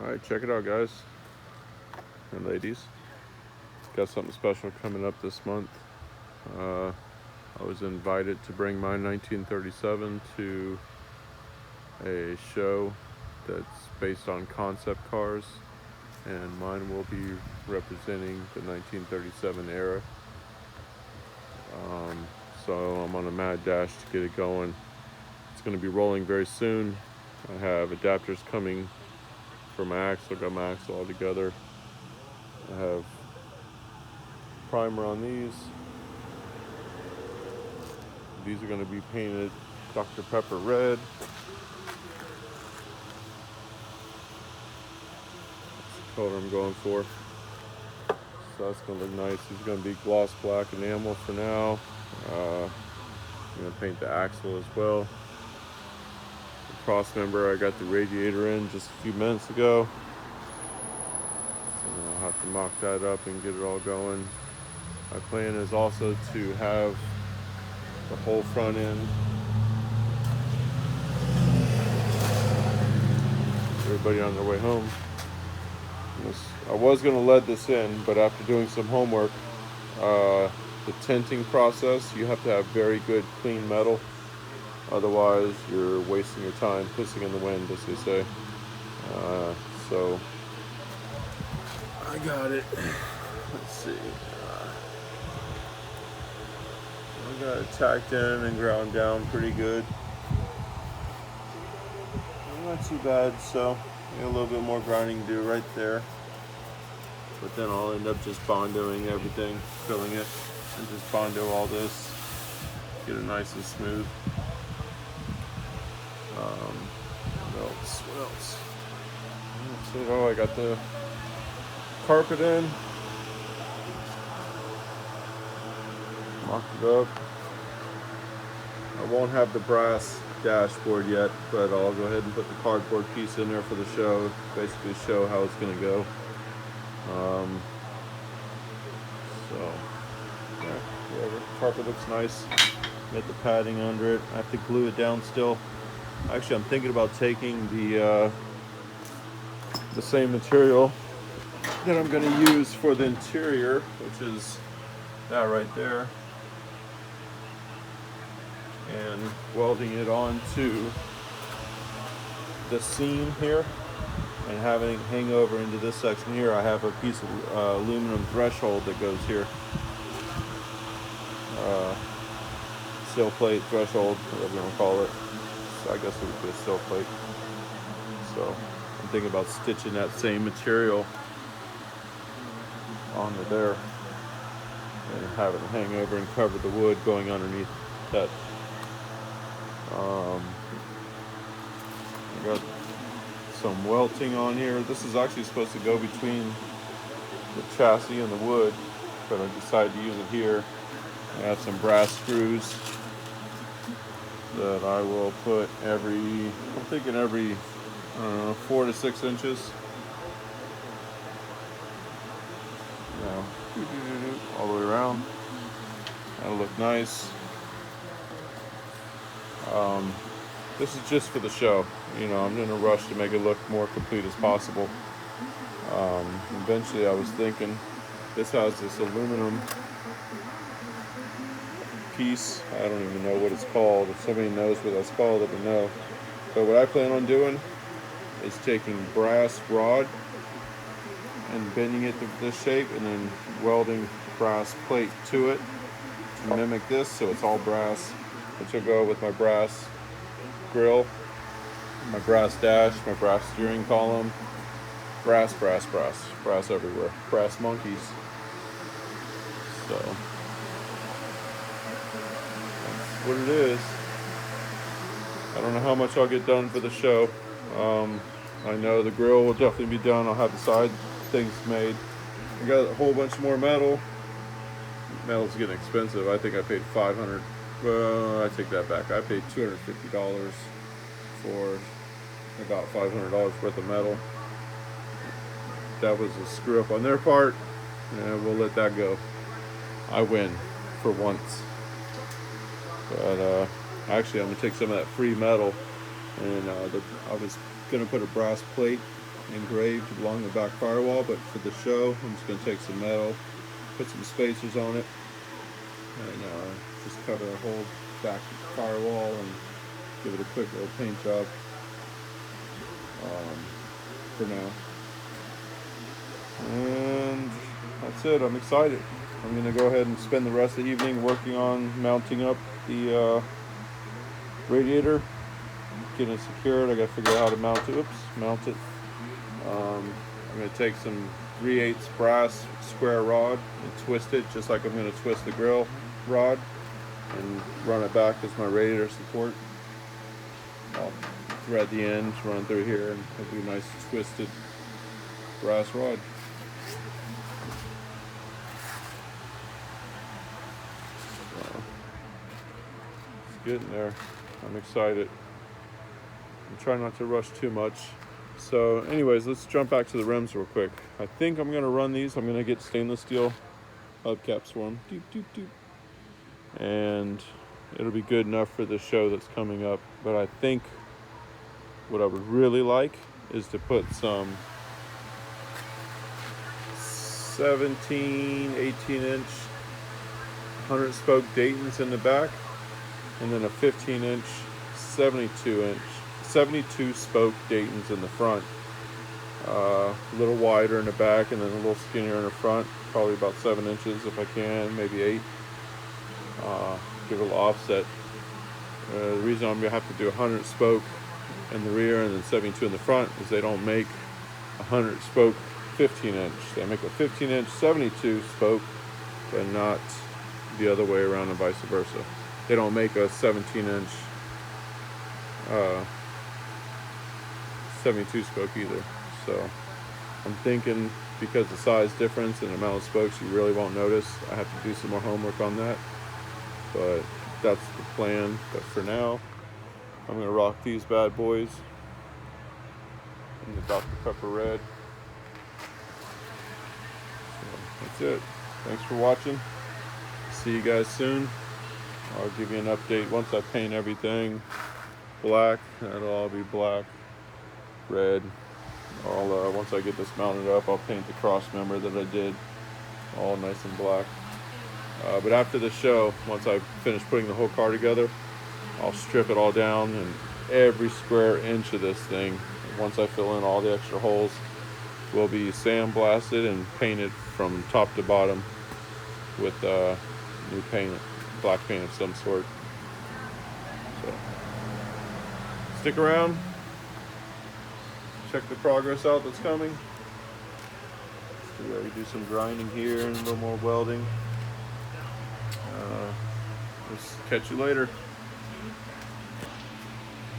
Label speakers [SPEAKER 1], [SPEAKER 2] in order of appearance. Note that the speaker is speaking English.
[SPEAKER 1] Alright, check it out, guys and ladies. Got something special coming up this month. I was invited to bring my 1937 to a show that's based on concept cars, and mine will be representing the 1937 era. So I'm on a mad dash to get it going. It's going to be rolling very soon. I have adapters coming for my axle. Got my axle all together. I have primer on these. These are going to be painted Dr. Pepper red. That's the color I'm going for. So that's going to look nice. These are going to be gloss black enamel for now. I'm going to paint the axle as well. The cross member, I got the radiator in just a few minutes ago. So I'll have to mock that up and get it all going. My plan is also to have the whole front end. Everybody on their way home. I was going to lead this in, but after doing some homework, the tinting process, you have to have very good clean metal. Otherwise, you're wasting your time, pissing in the wind, as they say. So, I got it. Let's see. I got it tacked in and ground down pretty good. Not too bad, so a little bit more grinding to do right there. But then I'll end up just bondoing everything, filling it, and just bondo all this, get it nice and smooth. What else? So I got the carpet in, mocked it up. I won't have the brass dashboard yet, but I'll go ahead and put the cardboard piece in there for the show, basically show how it's going to go. So yeah, whatever. Carpet looks nice. Got the padding under it. I have to glue it down still. Actually, I'm thinking about taking the same material that I'm going to use for the interior, which is that right there, and welding it onto the seam here and having it hang over into this section here. I have a piece of aluminum threshold that goes here, sill plate, threshold, whatever you want to call it. So I guess it would be a sill plate. So I'm thinking about stitching that same material onto there and having it hang over and cover the wood going underneath that. I got some welting on here. This is actually supposed to go between the chassis and the wood, but I decided to use it here. I have some brass screws that I will put every 4 to 6 inches. All the way around. That'll look nice. This is just for the show. I'm in a rush to make it look more complete as possible. Eventually, I was thinking this has this aluminum piece. I don't even know what it's called. If somebody knows what that's called, let me know. But what I plan on doing is taking brass rod and bending it to this shape, and then welding brass plate to it to mimic this, so it's all brass, which will go with my brass grill, my brass dash, my brass steering column. Brass everywhere. Brass monkeys. So that's what it is. I don't know how much I'll get done for the show. I know the grill will definitely be done. I'll have the side things made. I got a whole bunch more metal. Metal's getting expensive. I think I paid $500. Well, I take that back. I paid $250 for about $500 worth of metal. That was a screw up on their part, and we'll let that go. I win for once. But actually, I'm gonna take some of that free metal, and I was gonna put a brass plate engraved along the back firewall, but for the show, I'm just going to take some metal, put some spacers on it, and just cover the whole back firewall and give it a quick little paint job for now. And that's it. I'm excited. I'm going to go ahead and spend the rest of the evening working on mounting up the radiator, getting it secured. I got to figure out how to mount it. Mount it. I'm going to take some 3/8 brass square rod and twist it just like I'm going to twist the grill rod and run it back as my radiator support. I'll thread the ends, run through here, and it'll be a nice twisted brass rod. It's getting there. I'm excited. I'm trying not to rush too much. So anyways, let's jump back to the rims real quick. I think I'm going to run these. I'm going to get stainless steel hubcaps for them. Doop, doop, doop. And it'll be good enough for the show that's coming up. But I think what I would really like is to put some 17, 18-inch 100-spoke Daytons in the back, and then a 15-inch 72-spoke Daytons in the front. A little wider in the back and then a little skinnier in the front, probably about 7 inches if I can, maybe 8. Give it a little offset. The reason I'm going to have to do 100 spoke in the rear and then 72 in the front is they don't make 100 spoke 15-inch. They make a 15-inch 72 spoke, but not the other way around and vice versa. They don't make a 17-inch 72 spoke either. So I'm thinking because the size difference and the amount of spokes, you really won't notice. I have to do some more homework on that, but that's the plan. But for now, I'm going to rock these bad boys in the Dr. Pepper red. So that's it. Thanks for watching. See you guys soon. I'll give you an update once I paint everything black. That'll all be black, red. Once I get this mounted up, I'll paint the cross member that I did all nice and black. But after the show, once I finish putting the whole car together, I'll strip it all down, and every square inch of this thing, once I fill in all the extra holes, will be sandblasted and painted from top to bottom with new paint, black paint of some sort. So stick around, check the progress out that's coming. We do some grinding here and a little more welding. Just catch you later.